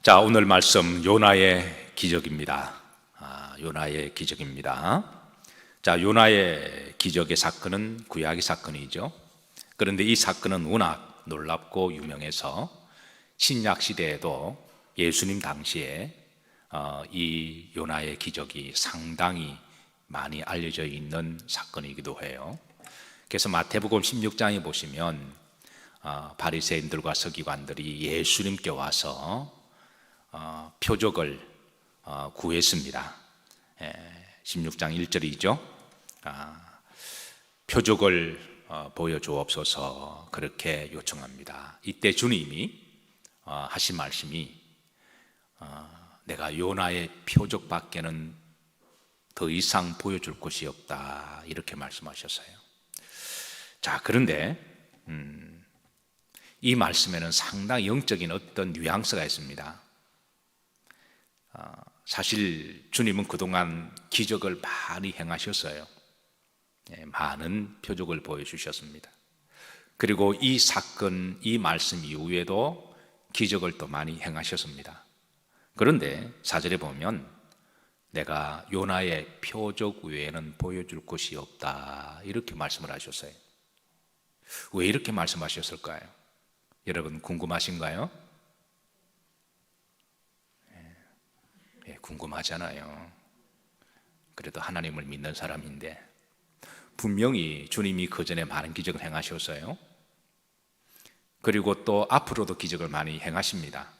자, 오늘 말씀 요나의 기적입니다. 요나의 기적입니다. 자, 요나의 기적의 사건은 구약의 사건이죠. 그런데 이 사건은 워낙 놀랍고 유명해서 신약 시대에도 예수님 당시에 이 요나의 기적이 상당히 많이 알려져 있는 사건이기도 해요. 그래서 마태복음 16장에 보시면 바리새인들과 서기관들이 예수님께 와서 표적을 구했습니다. 16장 1절이죠. 표적을 보여주옵소서 그렇게 요청합니다. 이때 주님이 하신 말씀이 내가 요나의 표적밖에는 더 이상 보여줄 것이 없다 이렇게 말씀하셨어요. 자, 그런데 이 말씀에는 상당히 영적인 어떤 뉘앙스가 있습니다. 사실 주님은 그동안 기적을 많이 행하셨어요. 많은 표적을 보여주셨습니다. 그리고 이 사건, 이 말씀 이후에도 기적을 또 많이 행하셨습니다. 그런데 4절에 보면 내가 요나의 표적 외에는 보여줄 것이 없다 이렇게 말씀을 하셨어요. 왜 이렇게 말씀하셨을까요? 여러분 궁금하신가요? 궁금하잖아요. 그래도 하나님을 믿는 사람인데 분명히 주님이 그 전에 많은 기적을 행하셨어요. 그리고 또 앞으로도 기적을 많이 행하십니다.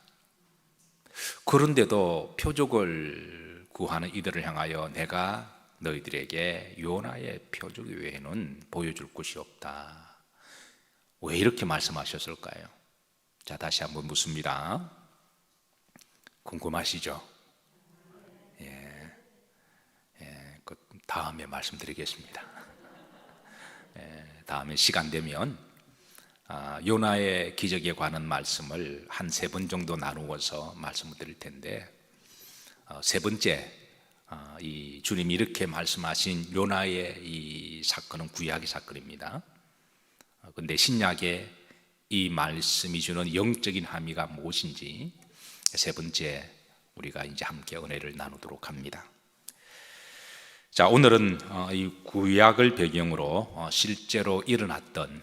그런데도 표적을 구하는 이들을 향하여 내가 너희들에게 요나의 표적 외에는 보여줄 것이 없다. 왜 이렇게 말씀하셨을까요? 자, 다시 한번 묻습니다. 궁금하시죠? 다음에 말씀드리겠습니다. 다음에 시간 되면 요나의 기적에 관한 말씀을 한 3번 정도 나누어서 말씀을 드릴 텐데, 세 번째 이 주님이 이렇게 말씀하신 요나의 이 사건은 구약의 사건입니다. 그런데 신약의 이 말씀이 주는 영적인 함의가 무엇인지 세 번째 우리가 이제 함께 은혜를 나누도록 합니다. 자, 오늘은 이 구약을 배경으로 실제로 일어났던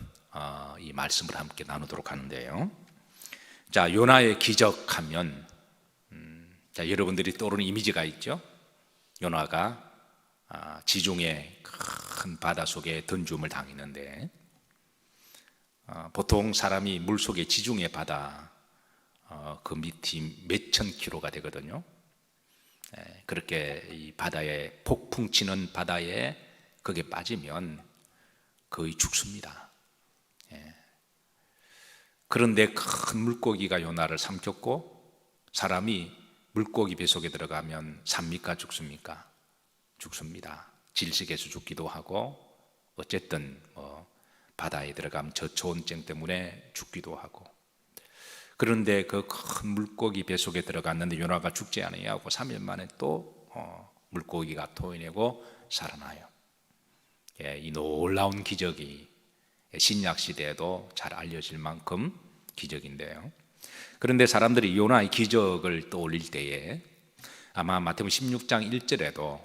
이 말씀을 함께 나누도록 하는데요. 자, 요나의 기적하면 자, 여러분들이 떠오르는 이미지가 있죠. 요나가 지중해 큰 바다 속에 던짐을 당했는데, 보통 사람이 물속에 지중해 바다 그 밑이 몇천 킬로가 되거든요. 그렇게 이 바다에 폭풍 치는 바다에 거기에 빠지면 거의 죽습니다. 그런데 큰 물고기가 요나를 삼켰고, 사람이 물고기 뱃속에 들어가면 삽니까 죽습니까? 죽습니다. 질식해서 죽기도 하고, 어쨌든 바다에 들어가면 저초온증 때문에 죽기도 하고. 그런데 그 큰 물고기 뱃속에 들어갔는데 요나가 죽지 아니하고 3일 만에 또 물고기가 토해내고 살아나요. 이 놀라운 기적이 신약 시대에도 잘 알려질 만큼 기적인데요. 그런데 사람들이 요나의 기적을 떠올릴 때에 아마 마태복음 16장 1절에도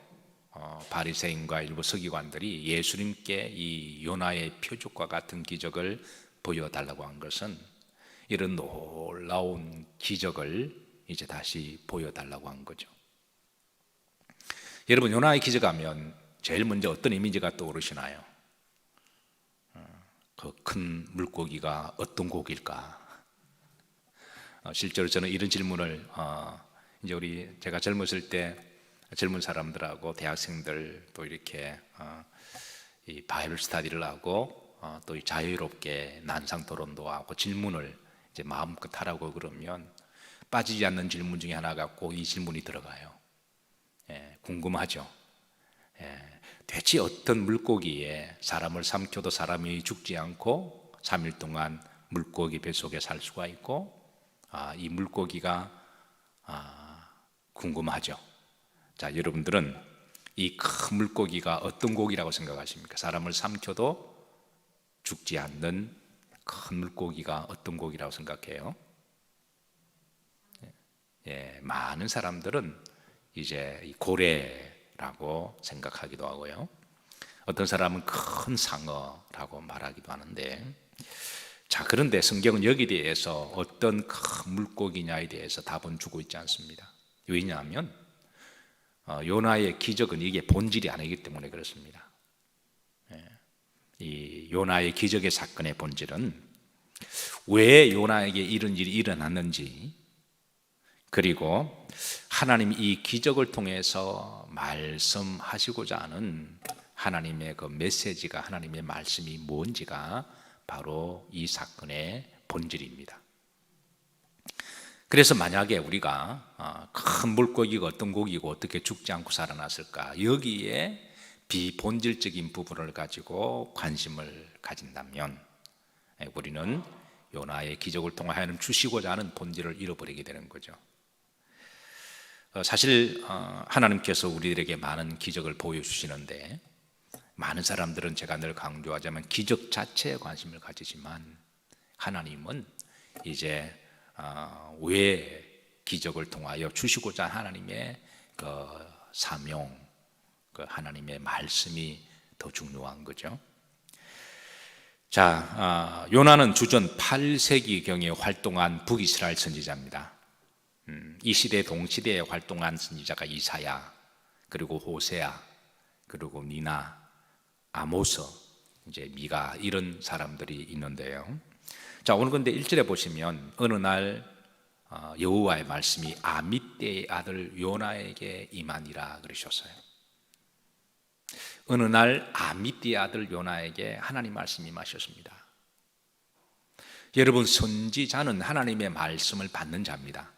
바리새인과 일부 서기관들이 예수님께 이 요나의 표적과 같은 기적을 보여달라고 한 것은 이런 놀라운 기적을 이제 다시 보여달라고 한 거죠. 여러분, 요나의 기적하면 제일 먼저 어떤 이미지가 떠오르시나요? 그 큰 물고기가 어떤 고기일까? 실제로 저는 이런 질문을 이제 제가 젊었을 때 젊은 사람들하고 대학생들 또 이렇게 이 바이블 스터디를 하고 또 자유롭게 난상 토론도 하고 질문을 이제 마음껏 하라고 그러면 빠지지 않는 질문 중에 하나가 꼭 이 질문이 들어가요. 궁금하죠? 대체 어떤 물고기에 사람을 삼켜도 사람이 죽지 않고 3일 동안 물고기 뱃속에 살 수가 있고, 이 물고기가 궁금하죠? 자, 여러분들은 이 큰 물고기가 어떤 고기라고 생각하십니까? 사람을 삼켜도 죽지 않는 큰 물고기가 어떤 고기라고 생각해요? 많은 사람들은 이제 이 고래라고 생각하기도 하고요. 어떤 사람은 큰 상어라고 말하기도 하는데, 자, 그런데 성경은 여기에 대해서 어떤 큰 물고기냐에 대해서 답은 주고 있지 않습니다. 왜냐하면 요나의 기적은 이게 본질이 아니기 때문에 그렇습니다. 이 요나의 기적의 사건의 본질은 왜 요나에게 이런 일이 일어났는지, 그리고 하나님이 이 기적을 통해서 말씀하시고자 하는 하나님의 그 메시지가, 하나님의 말씀이 뭔지가 바로 이 사건의 본질입니다. 그래서 만약에 우리가 큰 물고기가 어떤 고기고 어떻게 죽지 않고 살아났을까, 여기에 비본질적인 부분을 가지고 관심을 가진다면 우리는 요나의 기적을 통해 하나님 주시고자 하는 본질을 잃어버리게 되는 거죠. 사실 하나님께서 우리들에게 많은 기적을 보여주시는데, 많은 사람들은 제가 늘 강조하자면 기적 자체에 관심을 가지지만, 하나님은 이제 왜 기적을 통하여 주시고자 하나님의 그 사명, 그 하나님의 말씀이 더 중요한 거죠. 자, 요나는 주전 8세기경에 활동한 북이스라엘 선지자입니다. 이 시대 동시대에 활동한 선지자가 이사야, 그리고 호세아, 그리고 미나, 아모스, 이제 미가, 이런 사람들이 있는데요. 자, 오늘 근데 1절에 보시면 어느 날 여호와의 말씀이 아미떼의 아들 요나에게 임하니라 그러셨어요. 어느 날 아미떼의 아들 요나에게 하나님 말씀이 임하셨습니다. 여러분, 선지자는 하나님의 말씀을 받는 자입니다.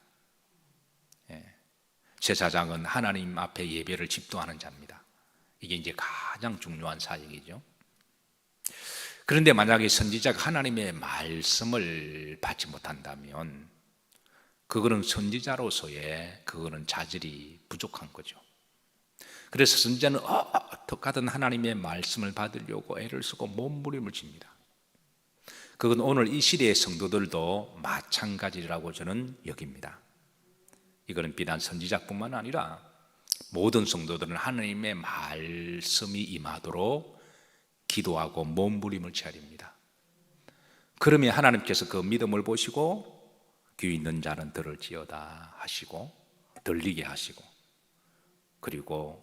제사장은 하나님 앞에 예배를 집도하는 자입니다. 이게 이제 가장 중요한 사역이죠. 그런데 만약에 선지자가 하나님의 말씀을 받지 못한다면 그거는 선지자로서의 그거는 자질이 부족한 거죠. 그래서 선지자는 어떻게든 하나님의 말씀을 받으려고 애를 쓰고 몸부림을 칩니다. 그건 오늘 이 시대의 성도들도 마찬가지라고 저는 여깁니다. 이거는 비단 선지자뿐만 아니라 모든 성도들은 하나님의 말씀이 임하도록 기도하고 몸부림을 쳐야 됩니다. 그러면 하나님께서 그 믿음을 보시고 귀 있는 자는 들을지어다 하시고, 들리게 하시고, 그리고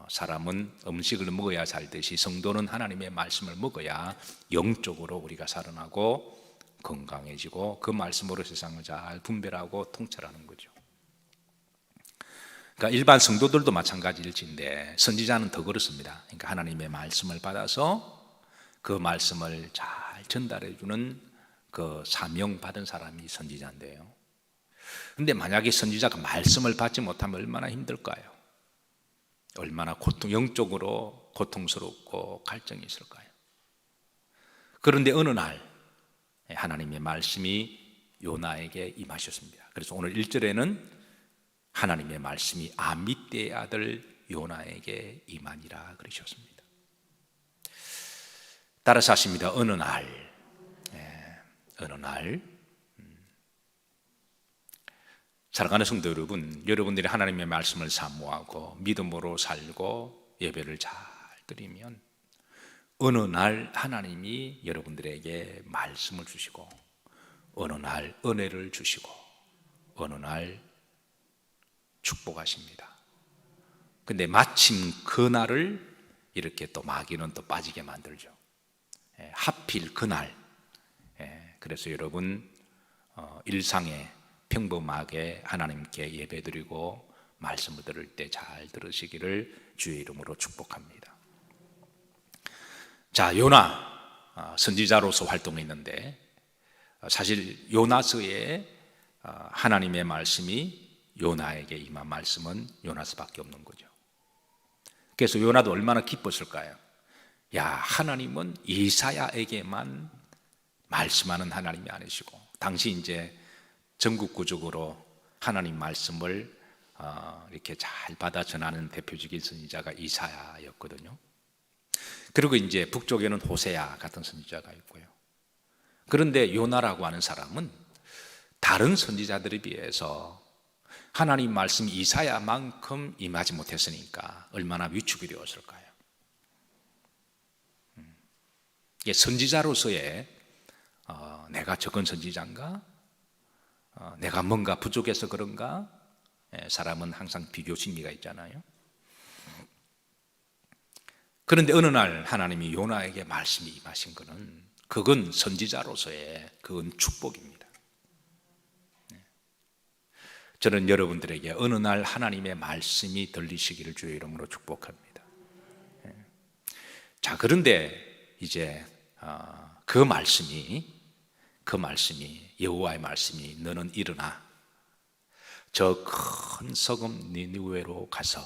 사람은 음식을 먹어야 살듯이 성도는 하나님의 말씀을 먹어야 영적으로 우리가 살아나고 건강해지고 그 말씀으로 세상을 잘 분별하고 통찰하는 거죠. 그러니까 일반 성도들도 마찬가지일진데 선지자는 더 그렇습니다. 그러니까 하나님의 말씀을 받아서 그 말씀을 잘 전달해 주는 그 사명 받은 사람이 선지자인데요. 그런데 만약에 선지자가 말씀을 받지 못하면 얼마나 힘들까요? 얼마나 영적으로 고통스럽고 갈증이 있을까요? 그런데 어느 날 하나님의 말씀이 요나에게 임하셨습니다. 그래서 오늘 1절에는 하나님의 말씀이 아미떼의 아들 요나에게 임하니라 그러셨습니다. 따라서 하십니다. 어느 날 사랑하는 성도 여러분, 여러분들이 하나님의 말씀을 사모하고 믿음으로 살고 예배를 잘 드리면 어느 날 하나님이 여러분들에게 말씀을 주시고, 어느 날 은혜를 주시고, 어느 날 축복하십니다. 근데 마침 그 날을 이렇게 또 마귀는 또 빠지게 만들죠. 하필 그날. 그래서 여러분 일상에 평범하게 하나님께 예배드리고 말씀을 들을 때 잘 들으시기를 주의 이름으로 축복합니다. 자, 요나 선지자로서 활동했는데 사실 요나서에 하나님의 말씀이 요나에게 임한 말씀은 요나서밖에 없는 거죠. 그래서 요나도 얼마나 기뻤을까요? 야, 하나님은 이사야에게만 말씀하는 하나님이 아니시고, 당시 이제 전국구적으로 하나님 말씀을 이렇게 잘 받아 전하는 대표적인 선지자가 이사야였거든요. 그리고 이제 북쪽에는 호세아 같은 선지자가 있고요. 그런데 요나라고 하는 사람은 다른 선지자들에 비해서 하나님 말씀이 이사야만큼 임하지 못했으니까 얼마나 위축이 되었을까요? 이게 선지자로서의 내가 적은 선지자인가? 내가 뭔가 부족해서 그런가? 사람은 항상 비교 심리가 있잖아요. 그런데 어느 날 하나님이 요나에게 말씀이 임하신 것은 그건 선지자로서의 그건 축복입니다. 저는 여러분들에게 어느 날 하나님의 말씀이 들리시기를 주의 이름으로 축복합니다. 자, 그런데 이제 그 말씀이 여호와의 말씀이 너는 일어나 저 큰 성읍 니느웨로 가서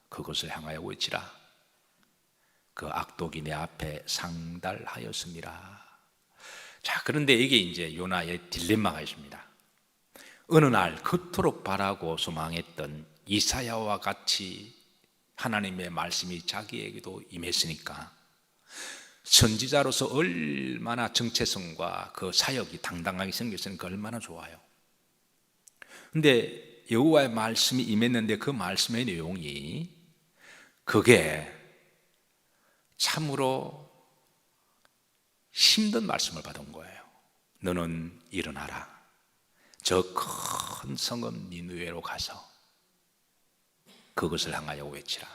그것을 향하여 외치라. 그 악독이 내 앞에 상달하였습니다. 자, 그런데 이게 이제 요나의 딜레마가 있습니다. 어느 날 그토록 바라고 소망했던 이사야와 같이 하나님의 말씀이 자기에게도 임했으니까 선지자로서 얼마나 정체성과 그 사역이 당당하게 생겼으니까 얼마나 좋아요. 근데 여호와의 말씀이 임했는데 그 말씀의 내용이 그게 참으로 힘든 말씀을 받은 거예요. 너는 일어나라. 저 큰 성읍 니느웨로 가서 그것을 향하여 외치라.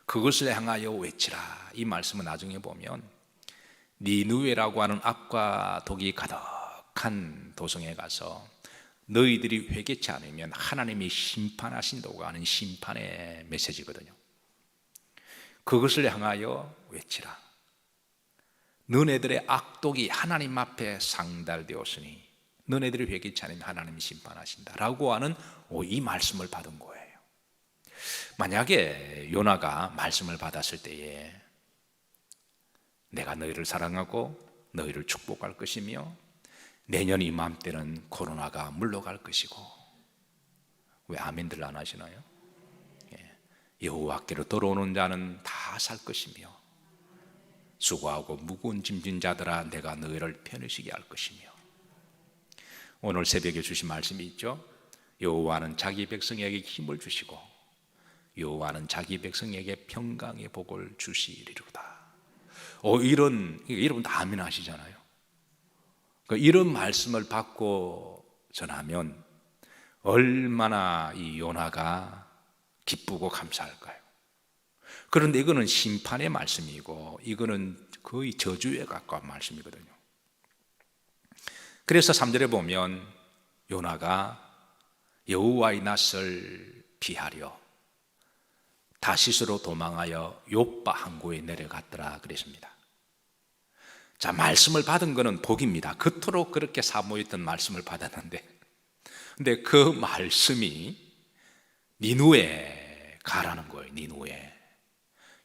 그것을 향하여 외치라. 이 말씀은 나중에 보면 니느웨라고 하는 악과 독이 가득한 도성에 가서 너희들이 회개치 않으면 하나님이 심판하신다고 하는 심판의 메시지거든요. 그것을 향하여 외치라. 너네들의 악독이 하나님 앞에 상달되었으니 너네들이 회개치 않으면 하나님이 심판하신다 라고 하는 이 말씀을 받은 거예요. 만약에 요나가 말씀을 받았을 때에 내가 너희를 사랑하고 너희를 축복할 것이며 내년 이맘때는 코로나가 물러갈 것이고, 왜 아멘들 안 하시나요? 여호와께로 돌아오는 자는 다 살 것이며 수고하고 무거운 짐진 자들아 내가 너희를 편히 할 것이며, 오늘 새벽에 주신 말씀이 있죠. 여호와는 자기 백성에게 힘을 주시고 여호와는 자기 백성에게 평강의 복을 주시리로다. 이런 여러분 다 아멘 하시잖아요. 이런 말씀을 받고 전하면 얼마나 이 요나가 기쁘고 감사할까요? 그런데 이거는 심판의 말씀이고 이거는 거의 저주에 가까운 말씀이거든요. 그래서 3절에 보면 요나가 여호와의 낯을 피하려 다시스로 도망하여 욥바 항구에 내려갔더라 그랬습니다. 자, 말씀을 받은 것은 복입니다. 그토록 그렇게 사모했던 말씀을 받았는데, 근데 그 말씀이 니느웨에 가라는 거예요. 니느웨.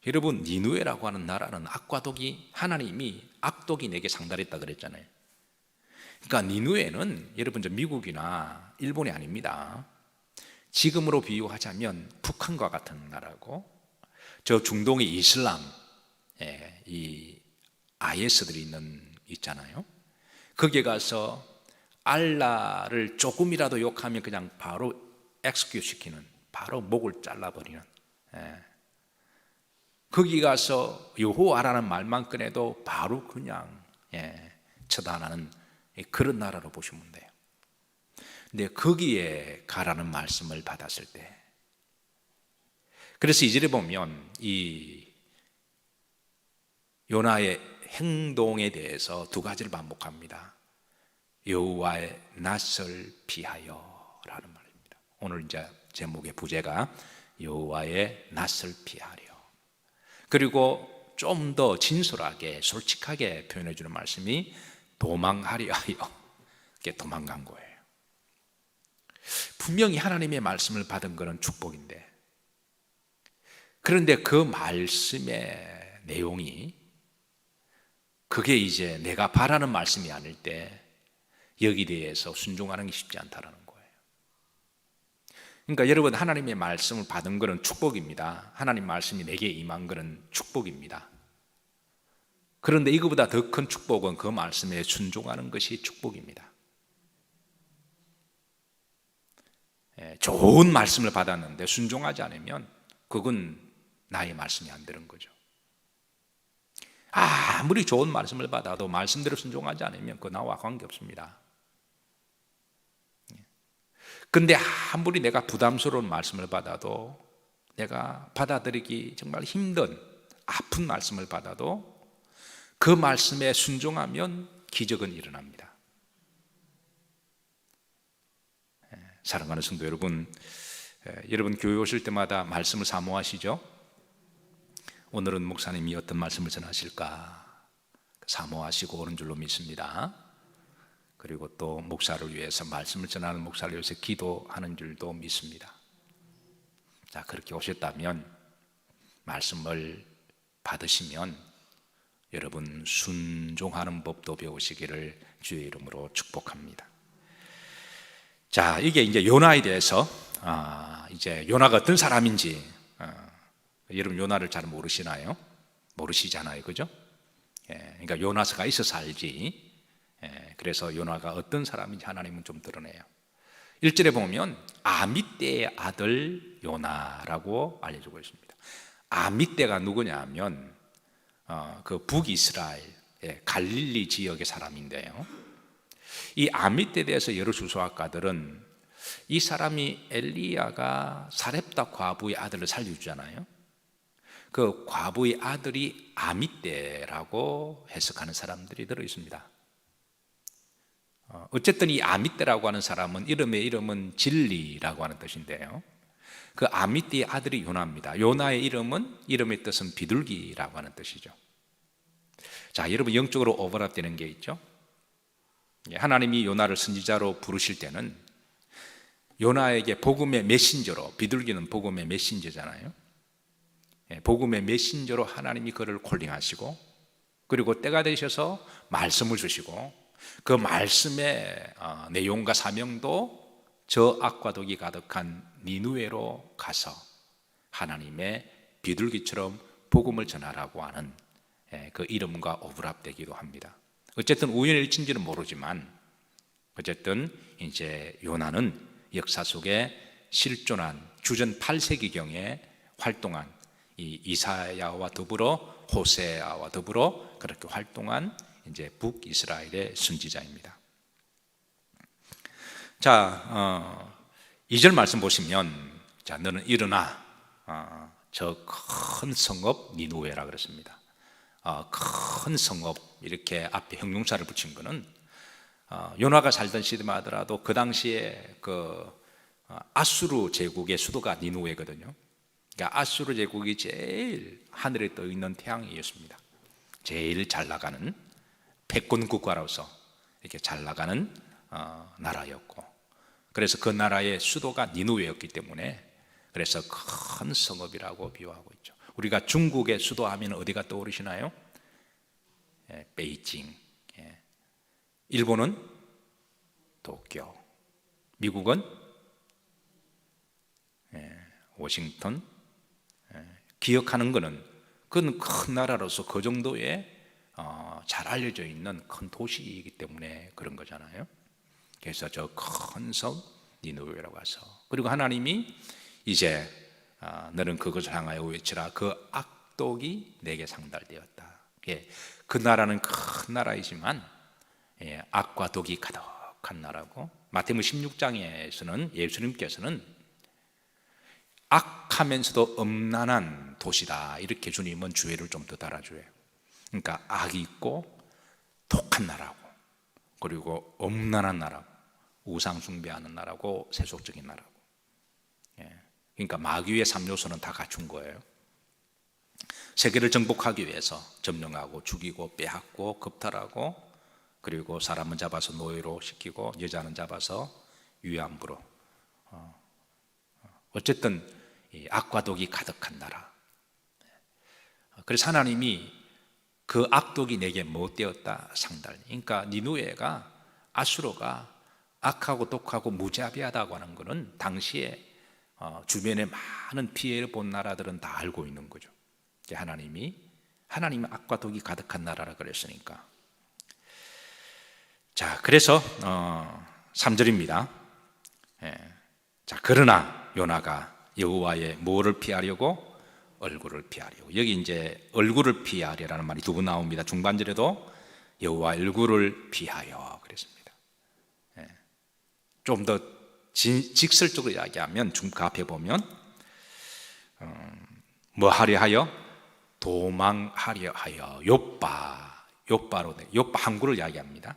여러분, 니느웨라고 하는 나라는 악과 독이, 하나님이 악독이 내게 상달했다 그랬잖아요. 그러니까 니느웨는 여러분 저 미국이나 일본이 아닙니다. 지금으로 비유하자면 북한과 같은 나라고, 저 중동의 이슬람, 이 IS들이 있잖아요. 거기에 가서 알라를 조금이라도 욕하면 그냥 바로 엑스큐 시키는, 바로 목을 잘라버리는, 거기 가서 여호와라는 말만 꺼내도 바로 그냥 처단하는 그런 나라로 보시면 돼요. 근데 거기에 가라는 말씀을 받았을 때, 그래서 이절에 보면 이 요나의 행동에 대해서 두 가지를 반복합니다. 여호와의 낯을 피하여 라는 말입니다. 오늘 이제 제목의 부제가 여호와의 낯을 피하려. 그리고 좀 더 진솔하게 솔직하게 표현해 주는 말씀이 도망하려 하여, 이렇게 도망간 거예요. 분명히 하나님의 말씀을 받은 것은 축복인데, 그런데 그 말씀의 내용이 그게 이제 내가 바라는 말씀이 아닐 때 여기 대해서 순종하는 게 쉽지 않다라는 거예요. 그러니까 여러분, 하나님의 말씀을 받은 것은 축복입니다. 하나님 말씀이 내게 임한 것은 축복입니다. 그런데 이거보다 더 큰 축복은 그 말씀에 순종하는 것이 축복입니다. 좋은 말씀을 받았는데 순종하지 않으면 그건 나의 말씀이 안 되는 거죠. 아무리 좋은 말씀을 받아도 말씀대로 순종하지 않으면 그거 나와 관계없습니다. 근데 아무리 내가 부담스러운 말씀을 받아도, 내가 받아들이기 정말 힘든 아픈 말씀을 받아도 그 말씀에 순종하면 기적은 일어납니다. 사랑하는 성도 여러분, 여러분 교회 오실 때마다 말씀을 사모하시죠? 오늘은 목사님이 어떤 말씀을 전하실까 사모하시고 오는 줄로 믿습니다. 그리고 또 목사를 위해서, 말씀을 전하는 목사를 위해서 기도하는 줄도 믿습니다. 자, 그렇게 오셨다면, 말씀을 받으시면 여러분 순종하는 법도 배우시기를 주의 이름으로 축복합니다. 자, 이게 이제 요나에 대해서 이제 요나가 어떤 사람인지, 여러분 요나를 잘 모르시나요? 모르시잖아요, 그죠? 그러니까 요나서가 있어서 알지. 그래서 요나가 어떤 사람인지 하나님은 좀 드러내요. 1절에 보면 아미떼의 아들 요나라고 알려주고 있습니다. 아미떼가 누구냐 하면 그 북이스라엘 갈릴리 지역의 사람인데요, 이 아미떼에 대해서 여러 주석가들은 이 사람이 엘리야가 사렙다 과부의 아들을 살려주잖아요. 그 과부의 아들이 아미떼라고 해석하는 사람들이 들어 있습니다. 어쨌든 이 아미떼라고 하는 사람은 이름의 이름은 진리라고 하는 뜻인데요, 그 아미떼의 아들이 요나입니다. 요나의 이름의 뜻은 비둘기라고 하는 뜻이죠. 자, 여러분 영적으로 오버랩되는 게 있죠. 하나님이 요나를 선지자로 부르실 때는 요나에게 복음의 메신저로, 비둘기는 복음의 메신저잖아요. 복음의 메신저로 하나님이 그를 콜링하시고, 그리고 때가 되셔서 말씀을 주시고, 그 말씀의 내용과 사명도 저 악과 독이 가득한 니누웨로 가서 하나님의 비둘기처럼 복음을 전하라고 하는 그 이름과 오버랩되기도 합니다. 어쨌든 우연일치인지는 모르지만, 어쨌든 이제 요나는 역사 속에 실존한 주전 8세기경에 활동한 이 이사야와 더불어 호세아와 더불어 그렇게 활동한 이제 북이스라엘의 선지자입니다. 자, 2절 말씀 보시면, 자, 너는 일어나 저 큰 성읍 니누웨라 그랬습니다. 큰 성읍, 이렇게 앞에 형용사를 붙인 거는 요나가 살던 시대만 하더라도 그 당시에 그 아수르 제국의 수도가 니누웨거든요. 그러니까 아수르 제국이 제일 하늘에 떠 있는 태양이었습니다. 제일 잘 나가는 패권 국가로서 이렇게 잘 나가는 나라였고, 그래서 그 나라의 수도가 니누웨였기 때문에 그래서 큰 성읍이라고 비유하고 있죠. 우리가 중국의 수도 하면 어디가 떠오르시나요? 베이징. 일본은 도쿄. 미국은 워싱턴. 기억하는 것은 그건 큰 나라로서 그 정도의 잘 알려져 있는 큰 도시이기 때문에 그런 거잖아요. 그래서 저 큰 섬 니누웨라고 해서, 그리고 하나님이 이제 너는 그것을 향하여 외치라, 그 악독이 내게 상달되었다. 그 나라는 큰 나라이지만 악과 독이 가득한 나라고, 마태복음 16장에서는 예수님께서는 악하면서도 엄난한 도시다, 이렇게 주님은 주의를 좀 더 달아줘요. 그러니까 악이 있고 독한 나라고, 그리고 엄난한 나라고, 우상 숭배하는 나라고, 세속적인 나라고. 그러니까 마귀의 3요소는 다 갖춘 거예요. 세계를 정복하기 위해서 점령하고 죽이고 빼앗고 겁탈하고, 그리고 사람은 잡아서 노예로 시키고 여자는 잡아서 위안부로, 어쨌든 이 악과 독이 가득한 나라. 그래서 하나님이 그 악독이 내게 못되었다 상달. 그러니까 니누웨가, 아수르가 악하고 독하고 무자비하다고 하는 것은 당시에 주변에 많은 피해를 본 나라들은 다 알고 있는 거죠. 하나님은 악과 독이 가득한 나라라 그랬으니까. 자, 그래서 3절입니다. 자, 그러나 요나가 여호와의 뭐를 피하려고? 얼굴을 피하려고. 여기 이제 얼굴을 피하려라는 말이 두 번 나옵니다. 중반절에도 여호와 얼굴을 피하여 그랬습니다. 좀 더 직설적으로 이야기하면 그 앞에 보면 뭐 하려 하여? 도망하려 하여. 요빠로 요빠 항구를 이야기합니다.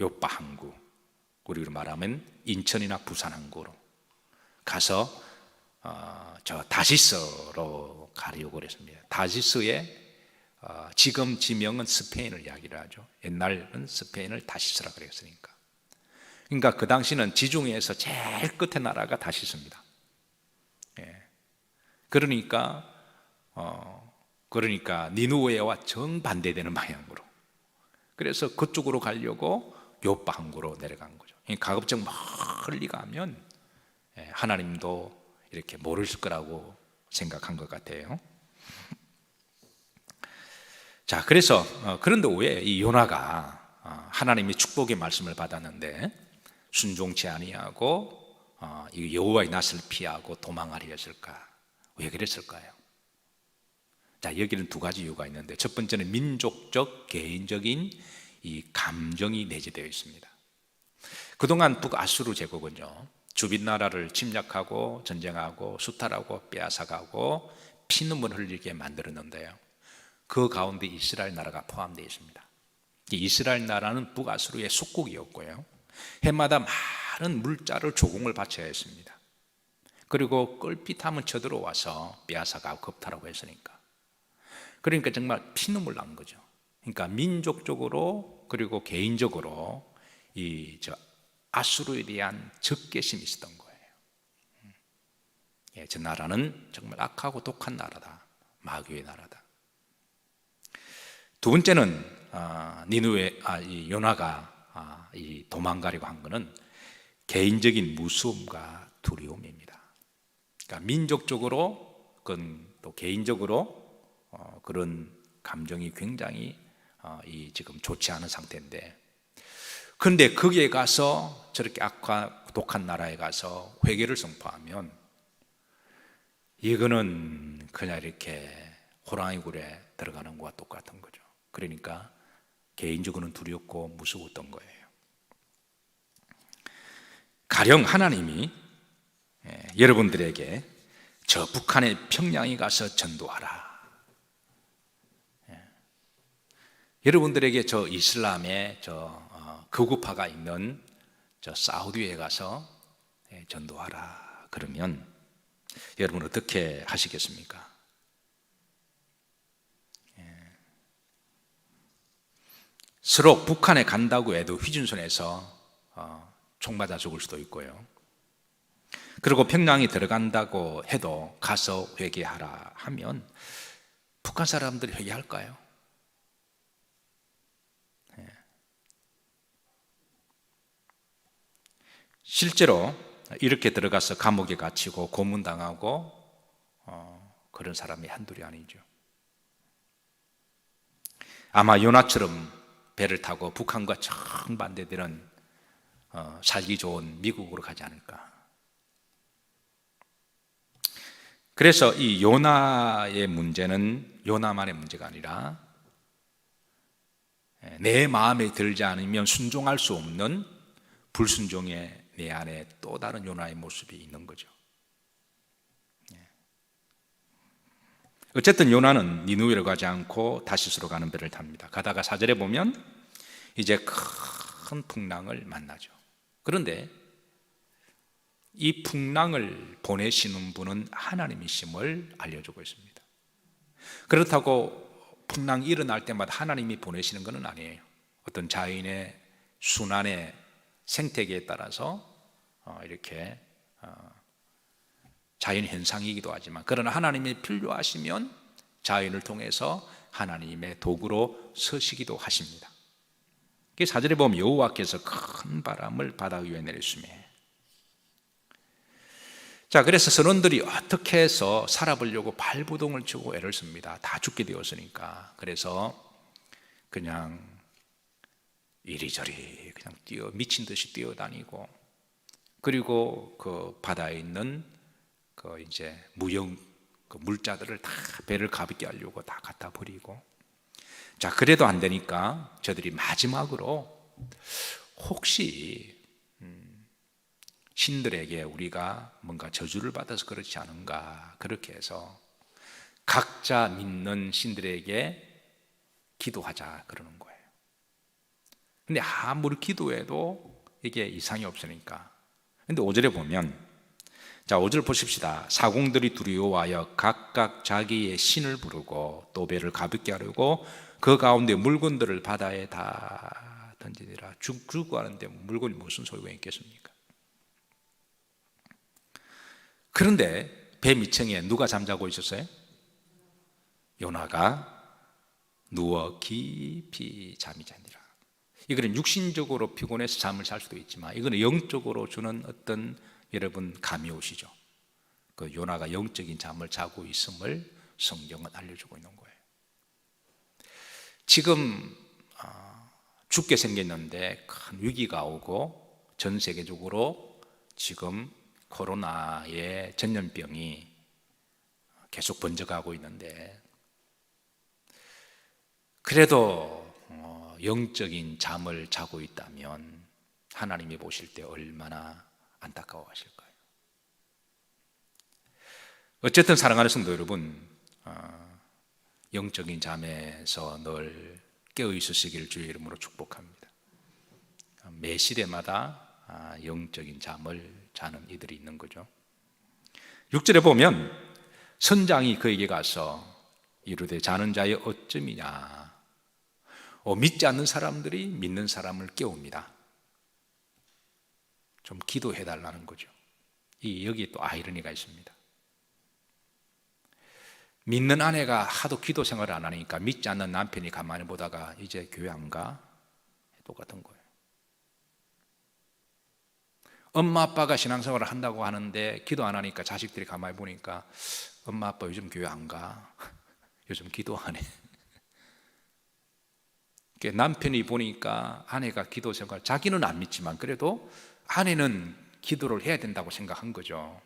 요빠 항구, 우리로 말하면 인천이나 부산 항구로 가서 저 다시스로 가려고 그랬습니다. 다시스의 지금 지명은 스페인을 이야기를 하죠. 옛날은 스페인을 다시스라 그랬으니까. 그러니까 그 당시는 지중해에서 제일 끝에 나라가 다시스입니다. 그러니까 니누웨와 정반대되는 방향으로. 그래서 그쪽으로 가려고 요빠 항구로 내려간 거죠. 가급적 멀리 가면 하나님도 이렇게 모르실 거라고 생각한 것 같아요. 자, 그래서 그런데 왜 이 요나가 하나님의 축복의 말씀을 받았는데 순종치 아니하고 이 여호와의 낯을 피하고 도망하려 했을까? 왜 그랬을까요? 자, 여기는 두 가지 이유가 있는데, 첫 번째는 민족적, 개인적인 이 감정이 내재되어 있습니다. 그동안 북아수르 제국은요, 주변 나라를 침략하고 전쟁하고 수탈하고 빼앗아가고 피눈물 흘리게 만들었는데요, 그 가운데 이스라엘 나라가 포함되어 있습니다. 이 이스라엘 나라는 북아수르의 속국이었고요, 해마다 많은 물자를 조공을 바쳐야 했습니다. 그리고 껄핏하면 쳐들어와서 빼앗아가고 겁탈하고 했으니까. 그러니까 정말 피눈물 난 거죠. 그러니까 민족적으로 그리고 개인적으로 아수르에 대한 적개심이 있었던 거예요. 저 나라는 정말 악하고 독한 나라다, 마귀의 나라다. 두 번째는 이 요나가 이 도망가려고 한 것은 개인적인 무서움과 두려움입니다. 그러니까 민족적으로 또 개인적으로 그런 감정이 굉장히 지금 좋지 않은 상태인데, 그런데 거기에 가서 저렇게 악한 독한 나라에 가서 회개를 선포하면 이거는 그냥 이렇게 호랑이 굴에 들어가는 것과 똑같은 거죠. 그러니까 개인적으로는 두렵고 무서웠던 거예요. 가령 하나님이 여러분들에게 저 북한의 평양에 가서 전도하라, 여러분들에게 저 이슬람의 극우파가 있는 저 사우디에 가서 전도하라 그러면 여러분 어떻게 하시겠습니까? 서로 북한에 간다고 해도 휴전선에서 총 맞아 죽을 수도 있고요, 그리고 평양에 들어간다고 해도 가서 회개하라 하면 북한 사람들이 회개할까요? 실제로 이렇게 들어가서 감옥에 갇히고 고문당하고 그런 사람이 한둘이 아니죠. 아마 요나처럼 배를 타고 북한과 정반대되는 살기 좋은 미국으로 가지 않을까. 그래서 이 요나의 문제는 요나만의 문제가 아니라 내 마음에 들지 않으면 순종할 수 없는 불순종의 내 안에 또 다른 요나의 모습이 있는 거죠. 어쨌든 요나는 니느웨로 가지 않고 다시스로 가는 배를 탑니다. 가다가 4절에 보면 이제 큰 풍랑을 만나죠. 그런데 이 풍랑을 보내시는 분은 하나님이심을 알려주고 있습니다. 그렇다고 풍랑이 일어날 때마다 하나님이 보내시는 것은 아니에요. 어떤 자연의 순환의 생태계에 따라서 이렇게 자연 현상이기도 하지만, 그러나 하나님이 필요하시면 자연을 통해서 하나님의 도구로 서시기도 하십니다. 4절에 보면 여호와께서 큰 바람을 바다 위에 내리시매. 자, 그래서 선원들이 어떻게 해서 살아보려고 발부동을 치고 애를 씁니다. 다 죽게 되었으니까. 그래서 그냥 이리저리 그냥 미친 듯이 뛰어다니고 그리고 그 바다에 있는 그 이제 무형 그 물자들을 다 배를 가볍게 하려고 다 갖다 버리고, 자, 그래도 안 되니까 저들이 마지막으로 혹시 신들에게 우리가 뭔가 저주를 받아서 그렇지 않은가, 그렇게 해서 각자 믿는 신들에게 기도하자 그러는 거예요. 근데 아무리 기도해도 이게 이상이 없으니까. 근데 5절에 보면, 자, 5절 보십시다. 사공들이 두려워하여 각각 자기의 신을 부르고 또 배를 가볍게 하려고 그 가운데 물건들을 바다에 다 던지니라. 죽고 하는데 물건이 무슨 소용이 있겠습니까? 그런데 배 밑층에 누가 잠자고 있었어요? 요나가 누워 깊이 잠이 자니라. 이거는 육신적으로 피곤해서 잠을 잘 수도 있지만, 이거는 영적으로 주는 어떤, 여러분 감이 오시죠? 그 요나가 영적인 잠을 자고 있음을 성경은 알려주고 있는 거예요. 지금 죽게 생겼는데 큰 위기가 오고 전 세계적으로 지금 코로나의 전염병이 계속 번져가고 있는데, 그래도 영적인 잠을 자고 있다면 하나님이 보실 때 얼마나 안타까워하실까요? 어쨌든 사랑하는 성도 여러분, 영적인 잠에서 늘 깨어 있으시기를 주의 이름으로 축복합니다. 매 시대마다 영적인 잠을 자는 이들이 있는 거죠. 6절에 보면 선장이 그에게 가서 이르되 자는 자의 어찌미냐. 믿지 않는 사람들이 믿는 사람을 깨웁니다. 좀 기도해 달라는 거죠. 여기에 또 아이러니가 있습니다. 믿는 아내가 하도 기도 생활을 안 하니까 믿지 않는 남편이 가만히 보다가 이제 교회 안 가? 똑같은 거예요. 엄마 아빠가 신앙생활을 한다고 하는데 기도 안 하니까 자식들이 가만히 보니까 엄마 아빠 요즘 교회 안 가? 요즘 기도하네. 남편이 보니까 아내가 기도 생활, 자기는 안 믿지만 그래도 아내는 기도를 해야 된다고 생각한 거죠.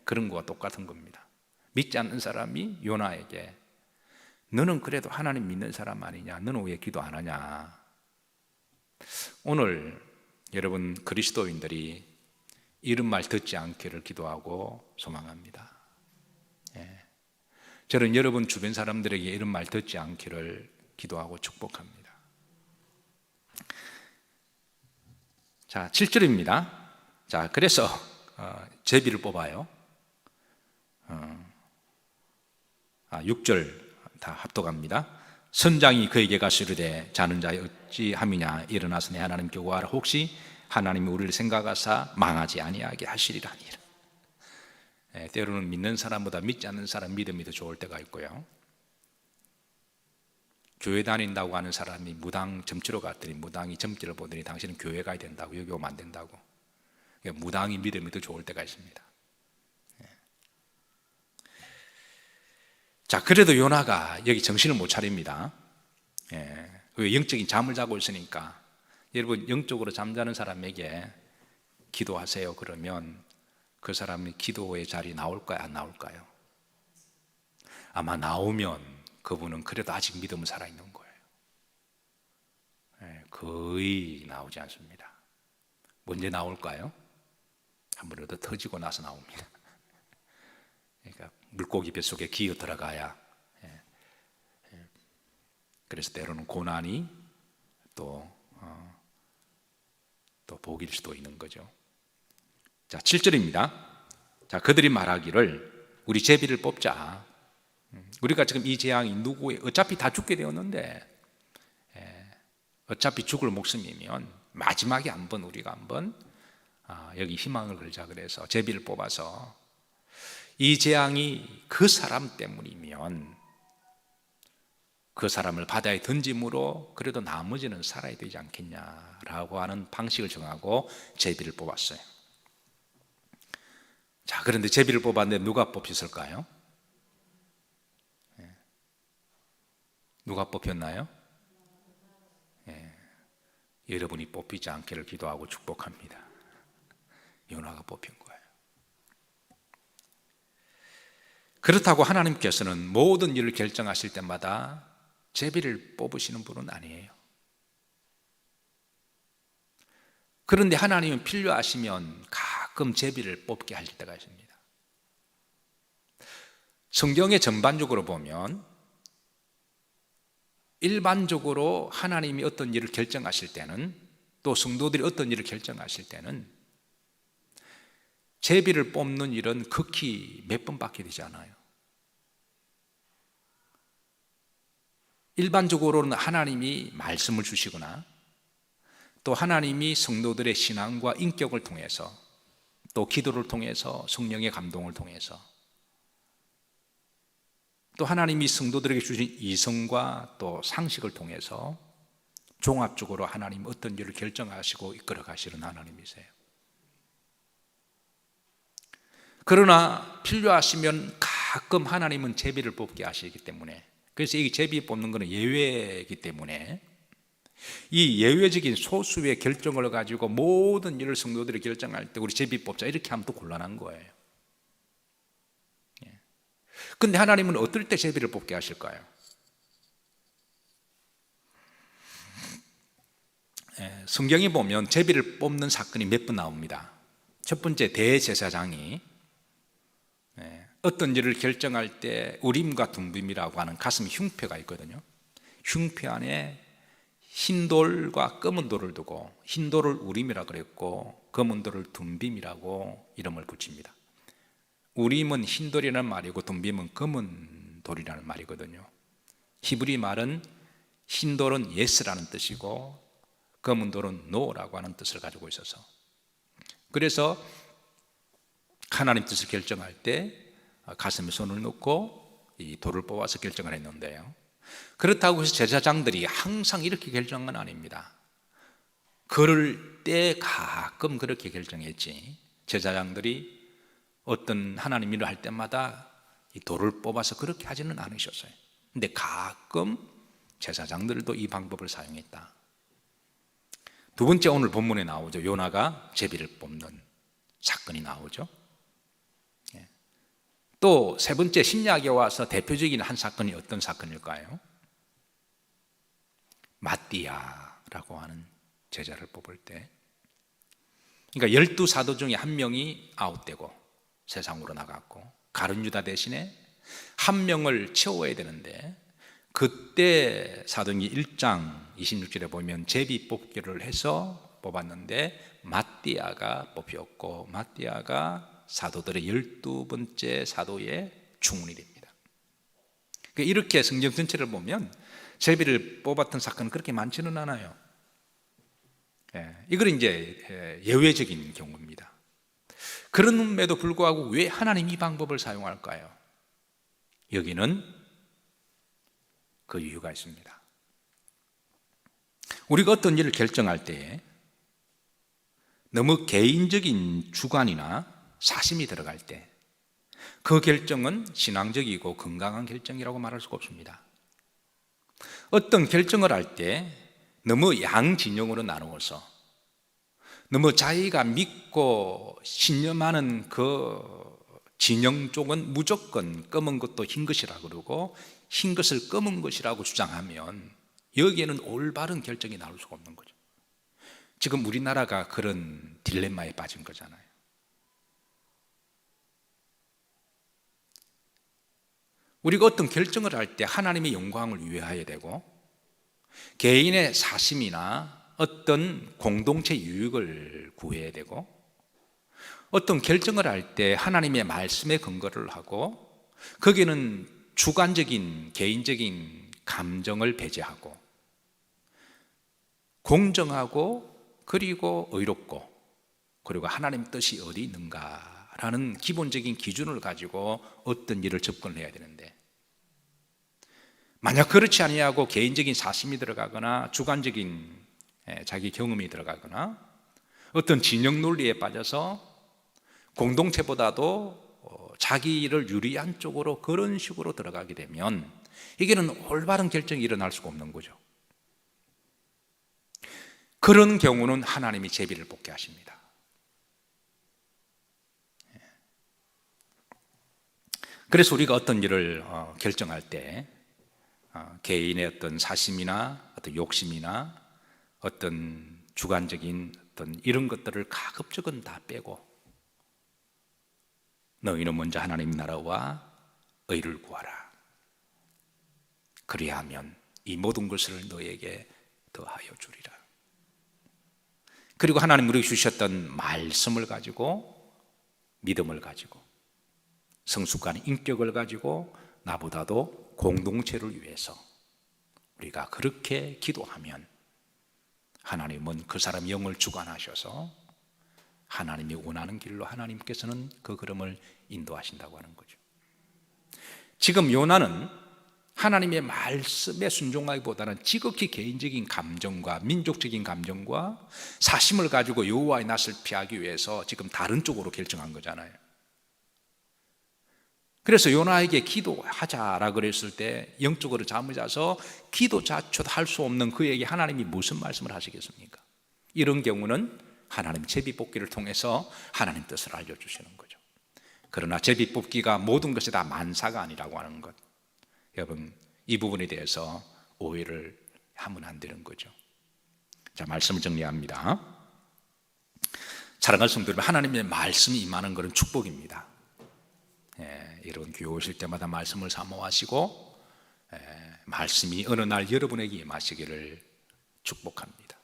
그런 거와 똑같은 겁니다. 믿지 않는 사람이 요나에게 너는 그래도 하나님 믿는 사람 아니냐? 너는 왜 기도 안 하냐? 오늘 여러분 그리스도인들이 이런 말 듣지 않기를 기도하고 소망합니다. 저는 여러분 주변 사람들에게 이런 말 듣지 않기를 기도하고 축복합니다. 자, 7절입니다. 자, 그래서 제비를 뽑아요. 6절 다 합독합니다. 선장이 그에게 가서 이르되 자는 자의 어찌함이냐. 일어나서 내 하나님께 구하라. 혹시 하나님이 우리를 생각하사 망하지 아니하게 하시리라니라. 때로는 믿는 사람보다 믿지 않는 사람 믿음이 더 좋을 때가 있고요. 교회 다닌다고 하는 사람이 무당 점치러 갔더니 무당이 점지를 보더니 당신은 교회 가야 된다고, 여기 오면 안 된다고. 무당이 믿음이 더 좋을 때가 있습니다. 자, 그래도 요나가 여기 정신을 못 차립니다. 영적인 잠을 자고 있으니까. 여러분 영적으로 잠자는 사람에게 기도하세요 그러면 그 사람이 기도의 자리 나올까요? 안 나올까요? 아마 나오면 그분은 그래도 아직 믿음은 살아있는 거예요. 거의 나오지 않습니다. 언제 나올까요? 한 번 더 터지고 나서 나옵니다. 그러니까 물고기 뱃속에 기어 들어가야. 그래서 때로는 고난이 또 복일 수도 있는 거죠. 자, 7절입니다. 자, 그들이 말하기를 우리 제비를 뽑자. 우리가 지금 이 재앙이 누구의, 어차피 다 죽게 되었는데, 어차피 죽을 목숨이면 마지막에 한번 우리가 한번 여기 희망을 걸자. 그래서 제비를 뽑아서 이 재앙이 그 사람 때문이면 그 사람을 바다에 던짐으로 그래도 나머지는 살아야 되지 않겠냐라고 하는 방식을 정하고 제비를 뽑았어요. 자, 그런데 제비를 뽑았는데 누가 뽑혔을까요? 누가 뽑혔나요? 여러분이 뽑히지 않기를 기도하고 축복합니다. 요나가 뽑힌 거예요. 그렇다고 하나님께서는 모든 일을 결정하실 때마다 제비를 뽑으시는 분은 아니에요. 그런데 하나님은 필요하시면 가끔 제비를 뽑게 하실 때가 있습니다. 성경에 전반적으로 보면 일반적으로 하나님이 어떤 일을 결정하실 때는, 또 성도들이 어떤 일을 결정하실 때는 제비를 뽑는 일은 극히 몇 번밖에 되지 않아요. 일반적으로는 하나님이 말씀을 주시거나, 또 하나님이 성도들의 신앙과 인격을 통해서, 또 기도를 통해서, 성령의 감동을 통해서, 또 하나님이 성도들에게 주신 이성과 또 상식을 통해서 종합적으로 하나님 어떤 일을 결정하시고 이끌어 가시는 하나님이세요. 그러나 필요하시면 가끔 하나님은 제비를 뽑게 하시기 때문에, 그래서 이 제비 뽑는 것은 예외이기 때문에, 이 예외적인 소수의 결정을 가지고 모든 일을 성도들이 결정할 때 우리 제비 뽑자 이렇게 하면 또 곤란한 거예요. 그런데 하나님은 어떨 때 제비를 뽑게 하실까요? 성경에 보면 제비를 뽑는 사건이 몇 번 나옵니다. 첫 번째, 대제사장이 어떤 일을 결정할 때 우림과 둠빔이라고 하는 가슴 흉표가 있거든요. 흉표 안에 흰 돌과 검은 돌을 두고, 흰 돌을 우림이라고 그랬고 검은 돌을 둠빔이라고 이름을 붙입니다. 우림은 흰 돌이라는 말이고 둠빔은 검은 돌이라는 말이거든요. 히브리 말은 흰 돌은 예스라는 뜻이고 검은 돌은 노라고 하는 뜻을 가지고 있어서, 그래서 하나님 뜻을 결정할 때 가슴에 손을 넣고 이 돌을 뽑아서 결정을 했는데요, 그렇다고 해서 제사장들이 항상 이렇게 결정한 건 아닙니다. 그럴 때 가끔 그렇게 결정했지, 제사장들이 어떤 하나님 일을 할 때마다 이 돌을 뽑아서 그렇게 하지는 않으셨어요. 근데 가끔 제사장들도 이 방법을 사용했다. 두 번째, 오늘 본문에 나오죠. 요나가 제비를 뽑는 사건이 나오죠. 또 세 번째, 신약에 와서 대표적인 한 사건이 어떤 사건일까요? 마띠아라고 하는 제자를 뽑을 때, 그러니까 12사도 중에 한 명이 아웃되고 세상으로 나갔고 가룟 유다 대신에 한 명을 채워야 되는데, 그때 사도행전 1장 26절에 보면 제비 뽑기를 해서 뽑았는데 마띠아가 뽑혔고, 마띠아가 사도들의 12번째 사도의 중훈이 됩니다. 이렇게 성경 전체를 보면 제비를 뽑았던 사건은 그렇게 많지는 않아요. 이걸 이제 예외적인 경우입니다. 그럼에도 불구하고 왜 하나님 이 방법을 사용할까요? 여기는 그 이유가 있습니다. 우리가 어떤 일을 결정할 때 너무 개인적인 주관이나 사심이 들어갈 때 그 결정은 신앙적이고 건강한 결정이라고 말할 수가 없습니다. 어떤 결정을 할 때 너무 양진영으로 나누어서 너무 자기가 믿고 신념하는 그 진영 쪽은 무조건 검은 것도 흰 것이라고 그러고 흰 것을 검은 것이라고 주장하면 여기에는 올바른 결정이 나올 수가 없는 거죠. 지금 우리나라가 그런 딜레마에 빠진 거잖아요. 우리가 어떤 결정을 할 때 하나님의 영광을 위하여야 되고, 개인의 사심이나 어떤 공동체 유익을 구해야 되고, 어떤 결정을 할 때 하나님의 말씀에 근거를 하고, 거기는 주관적인 개인적인 감정을 배제하고 공정하고 그리고 의롭고 그리고 하나님 뜻이 어디 있는가라는 기본적인 기준을 가지고 어떤 일을 접근을 해야 되는데, 만약 그렇지 아니하고 개인적인 사심이 들어가거나 주관적인 자기 경험이 들어가거나 어떤 진영 논리에 빠져서 공동체보다도 자기 일을 유리한 쪽으로 그런 식으로 들어가게 되면 이게는 올바른 결정이 일어날 수가 없는 거죠. 그런 경우는 하나님이 제비를 뽑게 하십니다. 그래서 우리가 어떤 일을 결정할 때 개인의 어떤 사심이나 어떤 욕심이나 어떤 주관적인 어떤 이런 것들을 가급적은 다 빼고 너희는 먼저 하나님 나라와 의를 구하라. 그리하면 이 모든 것을 너에게 더하여 주리라. 그리고 하나님 우리에게 주셨던 말씀을 가지고, 믿음을 가지고, 성숙한 인격을 가지고 나보다도 공동체를 위해서 우리가 그렇게 기도하면 하나님은 그 사람 영을 주관하셔서 하나님이 원하는 길로 하나님께서는 그 걸음을 인도하신다고 하는 거죠. 지금 요나는 하나님의 말씀에 순종하기보다는 지극히 개인적인 감정과 민족적인 감정과 사심을 가지고 여호와의 낯을 피하기 위해서 지금 다른 쪽으로 결정한 거잖아요. 그래서 요나에게 기도하자라 그랬을 때 영적으로 잠을 자서 기도 자체도 할 수 없는 그에게 하나님이 무슨 말씀을 하시겠습니까? 이런 경우는 하나님 제비뽑기를 통해서 하나님 뜻을 알려주시는 거죠. 그러나 제비뽑기가 모든 것이 다 만사가 아니라고 하는 것, 여러분 이 부분에 대해서 오해를 하면 안 되는 거죠. 자, 말씀을 정리합니다. 사랑하는 성도 여러분, 하나님의 말씀이 임하는 것은 축복입니다. 이런 교회 오실 때마다 말씀을 사모하시고 말씀이 어느 날 여러분에게 임하시기를 축복합니다.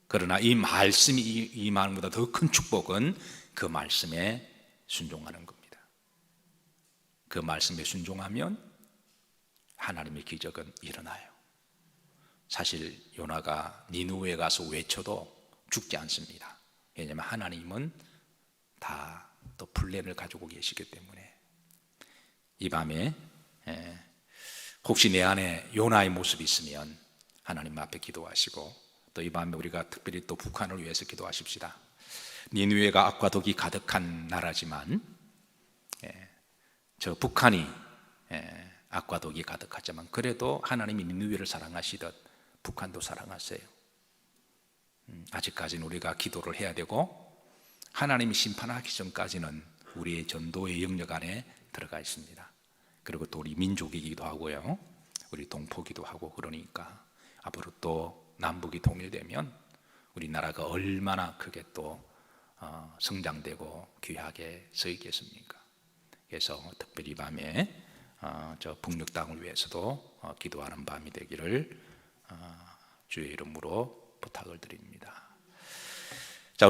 그러나 이 말씀이 임하는 것보다 더 큰 축복은 그 말씀에 순종하는 겁니다. 그 말씀에 순종하면 하나님의 기적은 일어나요. 사실 요나가 니느웨에 가서 외쳐도 죽지 않습니다. 왜냐하면 하나님은 다 또 플랜을 가지고 계시기 때문에. 이 밤에 혹시 내 안에 요나의 모습이 있으면 하나님 앞에 기도하시고, 또 이 밤에 우리가 특별히 또 북한을 위해서 기도하십시다. 니느웨가 악과 독이 가득한 나라지만 저 북한이 악과 독이 가득하지만 그래도 하나님이 니느웨를 사랑하시듯 북한도 사랑하세요. 아직까지는 우리가 기도를 해야 되고 하나님이 심판하기 전까지는 우리의 전도의 영역 안에 들어가 있습니다. 그리고 또 우리 민족이기도 하고요, 우리 동포기도 하고, 그러니까 앞으로 또 남북이 통일되면 우리나라가 얼마나 크게 또 성장되고 귀하게 서 있겠습니까? 그래서 특별히 이 밤에 저 북녘 땅을 위해서도 기도하는 밤이 되기를 주의 이름으로 부탁을 드립니다.